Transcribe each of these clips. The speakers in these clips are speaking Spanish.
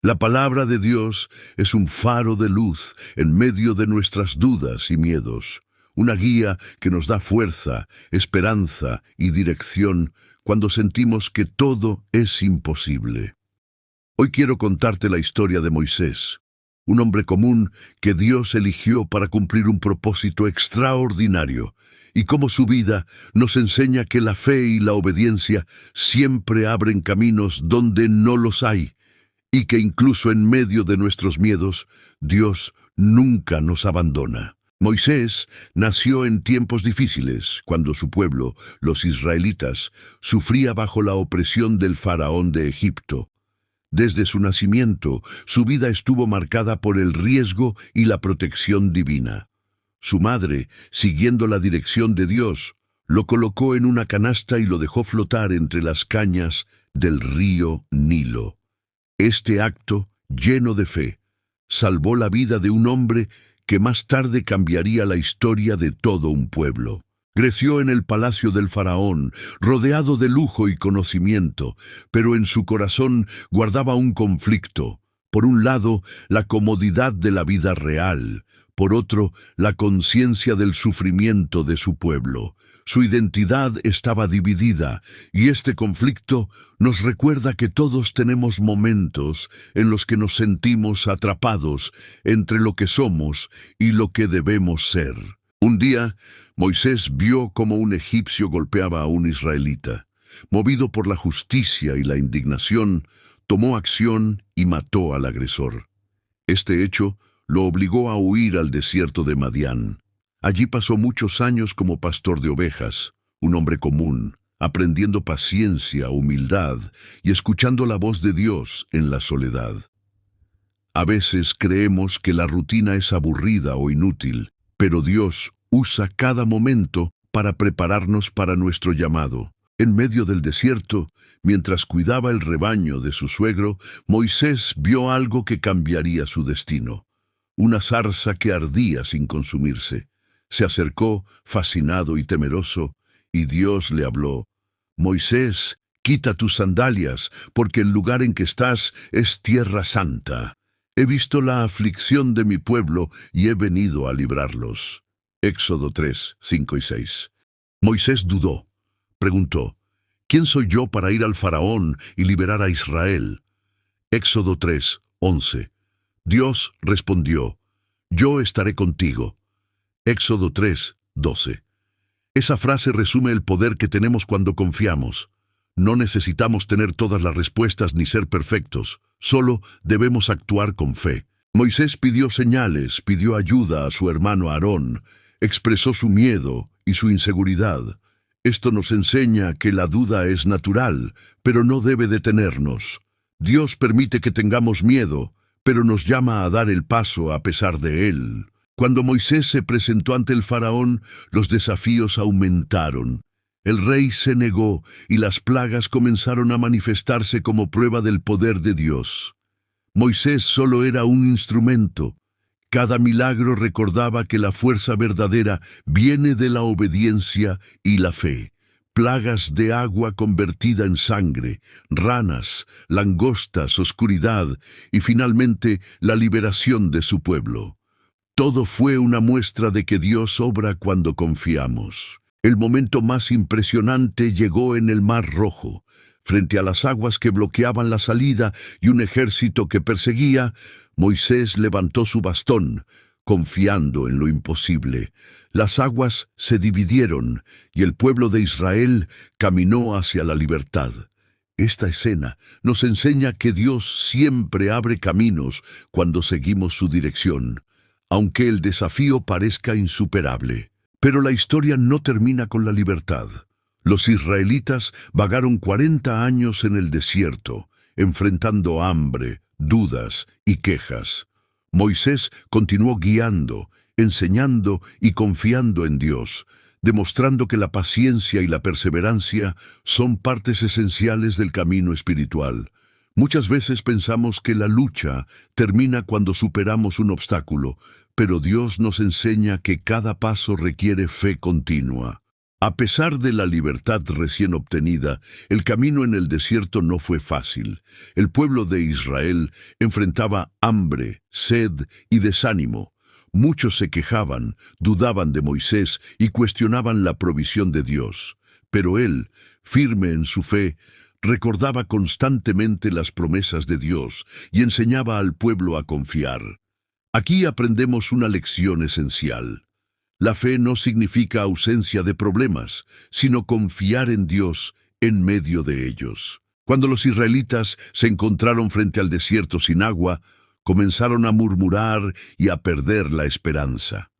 La palabra de Dios es un faro de luz en medio de nuestras dudas y miedos, una guía que nos da fuerza, esperanza y dirección cuando sentimos que todo es imposible. Hoy quiero contarte la historia de Moisés, un hombre común que Dios eligió para cumplir un propósito extraordinario, y cómo su vida nos enseña que la fe y la obediencia siempre abren caminos donde no los hay, y que incluso en medio de nuestros miedos, Dios nunca nos abandona. Moisés nació en tiempos difíciles, cuando su pueblo, los israelitas, sufría bajo la opresión del faraón de Egipto. Desde su nacimiento, su vida estuvo marcada por el riesgo y la protección divina. Su madre, siguiendo la dirección de Dios, lo colocó en una canasta y lo dejó flotar entre las cañas del río Nilo. Este acto, lleno de fe, salvó la vida de un hombre que más tarde cambiaría la historia de todo un pueblo. Creció en el palacio del faraón, rodeado de lujo y conocimiento, pero en su corazón guardaba un conflicto. Por un lado, la comodidad de la vida real, por otro, la conciencia del sufrimiento de su pueblo. Su identidad estaba dividida, y este conflicto nos recuerda que todos tenemos momentos en los que nos sentimos atrapados entre lo que somos y lo que debemos ser. Un día, Moisés vio cómo un egipcio golpeaba a un israelita. Movido por la justicia y la indignación, tomó acción y mató al agresor. Este hecho lo obligó a huir al desierto de Madián. Allí pasó muchos años como pastor de ovejas, un hombre común, aprendiendo paciencia, humildad y escuchando la voz de Dios en la soledad. A veces creemos que la rutina es aburrida o inútil, pero Dios usa cada momento para prepararnos para nuestro llamado. En medio del desierto, mientras cuidaba el rebaño de su suegro, Moisés vio algo que cambiaría su destino. Una zarza que ardía sin consumirse. Se acercó, fascinado y temeroso, y Dios le habló: «Moisés, quita tus sandalias, porque el lugar en que estás es tierra santa. He visto la aflicción de mi pueblo y he venido a librarlos». Éxodo 3, 5 y 6. Moisés dudó. Preguntó: «¿Quién soy yo para ir al faraón y liberar a Israel?». Éxodo 3, 11. Dios respondió: «Yo estaré contigo». Éxodo 3, 12. Esa frase resume el poder que tenemos cuando confiamos. No necesitamos tener todas las respuestas ni ser perfectos, solo debemos actuar con fe. Moisés pidió señales, pidió ayuda a su hermano Aarón, expresó su miedo y su inseguridad. Esto nos enseña que la duda es natural, pero no debe detenernos. Dios permite que tengamos miedo, pero nos llama a dar el paso a pesar de él. Cuando Moisés se presentó ante el faraón, los desafíos aumentaron. El rey se negó y las plagas comenzaron a manifestarse como prueba del poder de Dios. Moisés solo era un instrumento. Cada milagro recordaba que la fuerza verdadera viene de la obediencia y la fe. Plagas de agua convertida en sangre, ranas, langostas, oscuridad y finalmente la liberación de su pueblo. Todo fue una muestra de que Dios obra cuando confiamos. El momento más impresionante llegó en el Mar Rojo. Frente a las aguas que bloqueaban la salida y un ejército que perseguía, Moisés levantó su bastón, confiando en lo imposible. Las aguas se dividieron y el pueblo de Israel caminó hacia la libertad. Esta escena nos enseña que Dios siempre abre caminos cuando seguimos su dirección, aunque el desafío parezca insuperable. Pero la historia no termina con la libertad. Los israelitas vagaron 40 años en el desierto, enfrentando hambre, dudas y quejas. Moisés continuó guiando, enseñando y confiando en Dios, demostrando que la paciencia y la perseverancia son partes esenciales del camino espiritual. Muchas veces pensamos que la lucha termina cuando superamos un obstáculo, pero Dios nos enseña que cada paso requiere fe continua. A pesar de la libertad recién obtenida, el camino en el desierto no fue fácil. El pueblo de Israel enfrentaba hambre, sed y desánimo. Muchos se quejaban, dudaban de Moisés y cuestionaban la provisión de Dios. Pero él, firme en su fe, recordaba constantemente las promesas de Dios y enseñaba al pueblo a confiar. Aquí aprendemos una lección esencial. La fe no significa ausencia de problemas, sino confiar en Dios en medio de ellos. Cuando los israelitas se encontraron frente al desierto sin agua, comenzaron a murmurar y a perder la esperanza.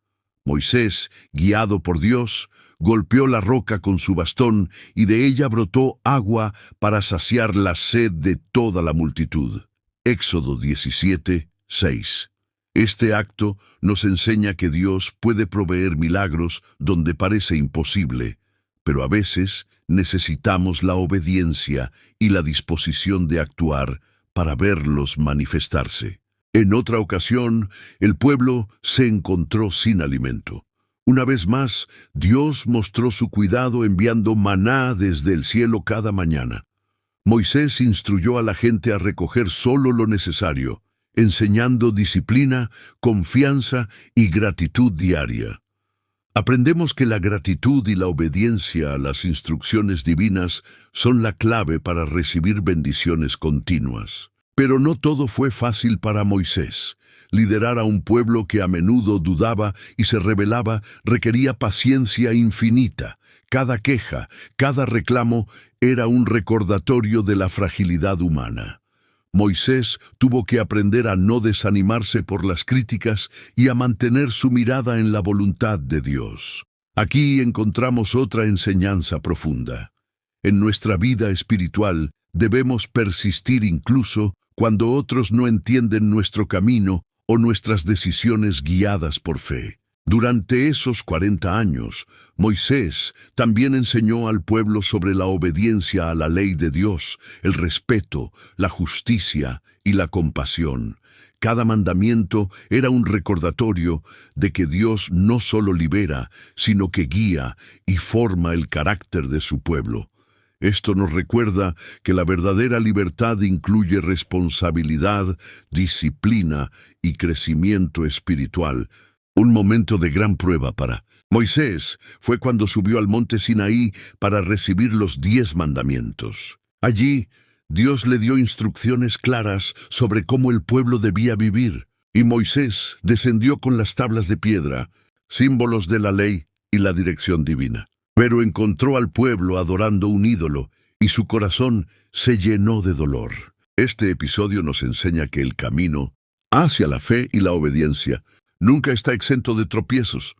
Moisés, guiado por Dios, golpeó la roca con su bastón y de ella brotó agua para saciar la sed de toda la multitud. Éxodo 17, 6. Este acto nos enseña que Dios puede proveer milagros donde parece imposible, pero a veces necesitamos la obediencia y la disposición de actuar para verlos manifestarse. En otra ocasión, el pueblo se encontró sin alimento. Una vez más, Dios mostró su cuidado enviando maná desde el cielo cada mañana. Moisés instruyó a la gente a recoger solo lo necesario, enseñando disciplina, confianza y gratitud diaria. Aprendemos que la gratitud y la obediencia a las instrucciones divinas son la clave para recibir bendiciones continuas. Pero no todo fue fácil para Moisés. Liderar a un pueblo que a menudo dudaba y se rebelaba requería paciencia infinita. Cada queja, cada reclamo era un recordatorio de la fragilidad humana. Moisés tuvo que aprender a no desanimarse por las críticas y a mantener su mirada en la voluntad de Dios. Aquí encontramos otra enseñanza profunda. En nuestra vida espiritual debemos persistir incluso cuando otros no entienden nuestro camino o nuestras decisiones guiadas por fe. Durante esos 40 años, Moisés también enseñó al pueblo sobre la obediencia a la ley de Dios, el respeto, la justicia y la compasión. Cada mandamiento era un recordatorio de que Dios no solo libera, sino que guía y forma el carácter de su pueblo. Esto nos recuerda que la verdadera libertad incluye responsabilidad, disciplina y crecimiento espiritual. Un momento de gran prueba para Moisés fue cuando subió al monte Sinaí para recibir los 10 mandamientos. Allí, Dios le dio instrucciones claras sobre cómo el pueblo debía vivir, y Moisés descendió con las tablas de piedra, símbolos de la ley y la dirección divina. Pero encontró al pueblo adorando un ídolo, y su corazón se llenó de dolor. Este episodio nos enseña que el camino hacia la fe y la obediencia nunca está exento de tropiezos,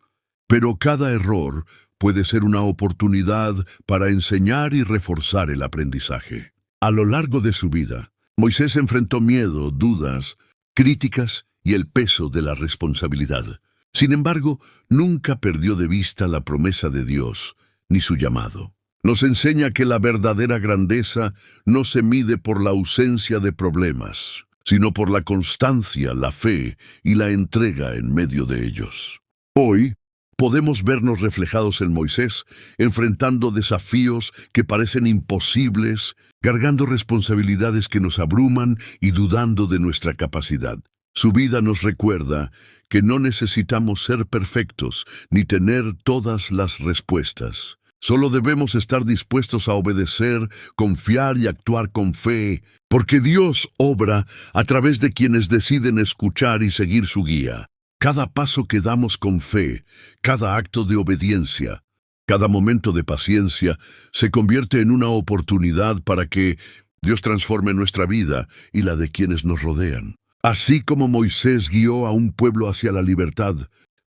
pero cada error puede ser una oportunidad para enseñar y reforzar el aprendizaje. A lo largo de su vida, Moisés enfrentó miedo, dudas, críticas y el peso de la responsabilidad. Sin embargo, nunca perdió de vista la promesa de Dios, ni su llamado. Nos enseña que la verdadera grandeza no se mide por la ausencia de problemas, sino por la constancia, la fe y la entrega en medio de ellos. Hoy, podemos vernos reflejados en Moisés, enfrentando desafíos que parecen imposibles, cargando responsabilidades que nos abruman y dudando de nuestra capacidad. Su vida nos recuerda que no necesitamos ser perfectos ni tener todas las respuestas. Solo debemos estar dispuestos a obedecer, confiar y actuar con fe, porque Dios obra a través de quienes deciden escuchar y seguir su guía. Cada paso que damos con fe, cada acto de obediencia, cada momento de paciencia, se convierte en una oportunidad para que Dios transforme nuestra vida y la de quienes nos rodean. Así como Moisés guió a un pueblo hacia la libertad,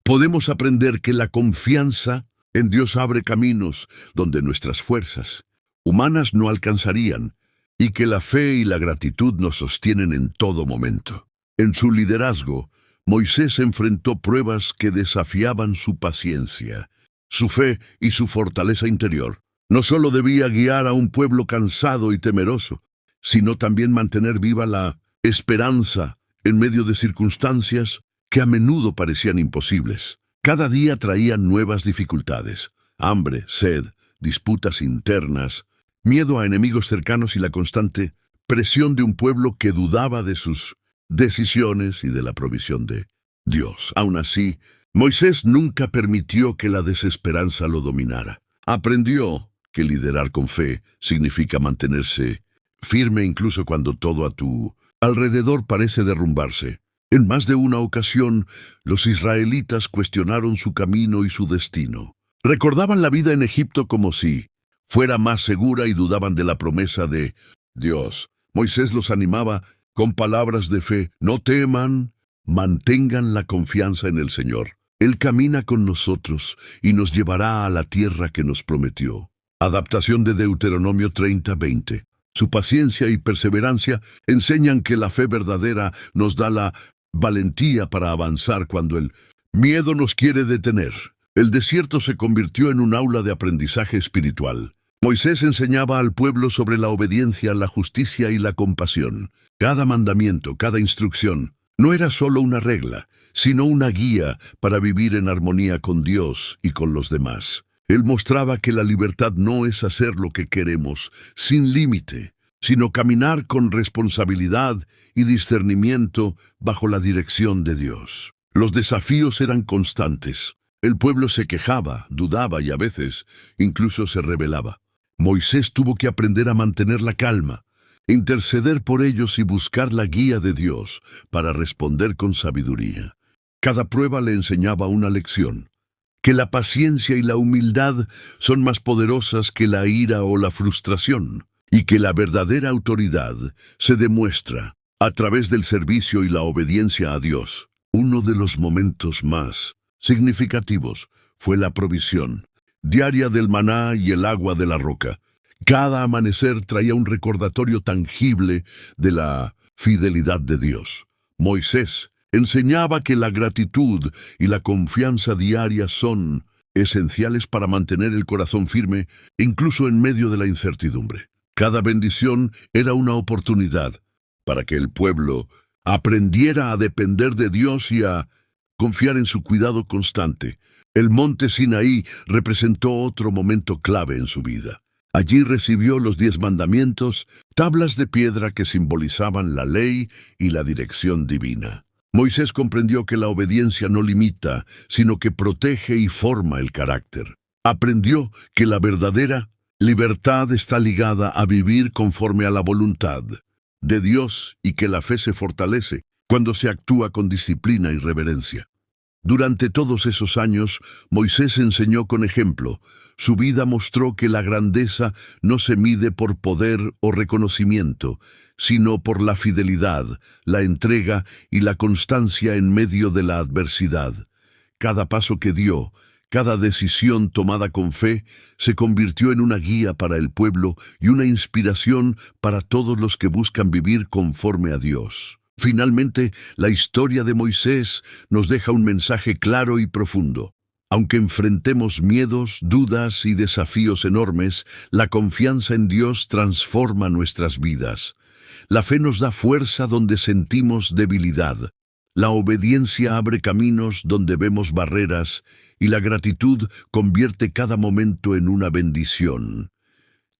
podemos aprender que la confianza en Dios abre caminos donde nuestras fuerzas humanas no alcanzarían, y que la fe y la gratitud nos sostienen en todo momento. En su liderazgo, Moisés enfrentó pruebas que desafiaban su paciencia, su fe y su fortaleza interior. No solo debía guiar a un pueblo cansado y temeroso, sino también mantener viva la esperanza en medio de circunstancias que a menudo parecían imposibles. Cada día traían nuevas dificultades, hambre, sed, disputas internas, miedo a enemigos cercanos y la constante presión de un pueblo que dudaba de sus decisiones y de la provisión de Dios. Aún así, Moisés nunca permitió que la desesperanza lo dominara. Aprendió que liderar con fe significa mantenerse firme incluso cuando todo a tu alrededor parece derrumbarse. En más de una ocasión, los israelitas cuestionaron su camino y su destino. Recordaban la vida en Egipto como si fuera más segura y dudaban de la promesa de Dios. Moisés los animaba con palabras de fe. No teman, mantengan la confianza en el Señor. Él camina con nosotros y nos llevará a la tierra que nos prometió. Adaptación de Deuteronomio 30:20. Su paciencia y perseverancia enseñan que la fe verdadera nos da la valentía para avanzar cuando el miedo nos quiere detener. El desierto se convirtió en un aula de aprendizaje espiritual. Moisés enseñaba al pueblo sobre la obediencia, la justicia y la compasión. Cada mandamiento, cada instrucción, no era solo una regla, sino una guía para vivir en armonía con Dios y con los demás. Él mostraba que la libertad no es hacer lo que queremos, sin límite, sino caminar con responsabilidad y discernimiento bajo la dirección de Dios. Los desafíos eran constantes. El pueblo se quejaba, dudaba y a veces incluso se rebelaba. Moisés tuvo que aprender a mantener la calma, interceder por ellos y buscar la guía de Dios para responder con sabiduría. Cada prueba le enseñaba una lección, que la paciencia y la humildad son más poderosas que la ira o la frustración, y que la verdadera autoridad se demuestra a través del servicio y la obediencia a Dios. Uno de los momentos más significativos fue la provisión diaria del maná y el agua de la roca. Cada amanecer traía un recordatorio tangible de la fidelidad de Dios. Moisés enseñaba que la gratitud y la confianza diaria son esenciales para mantener el corazón firme, incluso en medio de la incertidumbre. Cada bendición era una oportunidad para que el pueblo aprendiera a depender de Dios y a confiar en su cuidado constante. El monte Sinaí representó otro momento clave en su vida. Allí recibió los 10 mandamientos, tablas de piedra que simbolizaban la ley y la dirección divina. Moisés comprendió que la obediencia no limita, sino que protege y forma el carácter. Aprendió que la verdadera libertad está ligada a vivir conforme a la voluntad de Dios y que la fe se fortalece cuando se actúa con disciplina y reverencia. Durante todos esos años, Moisés enseñó con ejemplo. Su vida mostró que la grandeza no se mide por poder o reconocimiento, sino por la fidelidad, la entrega y la constancia en medio de la adversidad. Cada paso que dio, cada decisión tomada con fe, se convirtió en una guía para el pueblo y una inspiración para todos los que buscan vivir conforme a Dios. Finalmente, la historia de Moisés nos deja un mensaje claro y profundo. Aunque enfrentemos miedos, dudas y desafíos enormes, la confianza en Dios transforma nuestras vidas. La fe nos da fuerza donde sentimos debilidad. La obediencia abre caminos donde vemos barreras y la gratitud convierte cada momento en una bendición.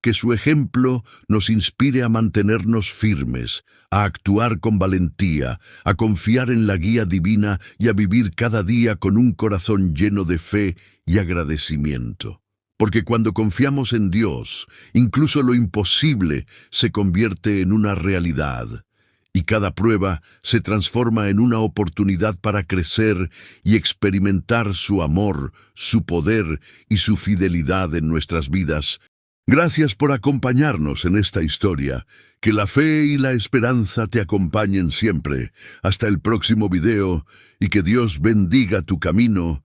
Que su ejemplo nos inspire a mantenernos firmes, a actuar con valentía, a confiar en la guía divina y a vivir cada día con un corazón lleno de fe y agradecimiento. Porque cuando confiamos en Dios, incluso lo imposible se convierte en una realidad, y cada prueba se transforma en una oportunidad para crecer y experimentar su amor, su poder y su fidelidad en nuestras vidas. Gracias por acompañarnos en esta historia. Que la fe y la esperanza te acompañen siempre. Hasta el próximo video y que Dios bendiga tu camino.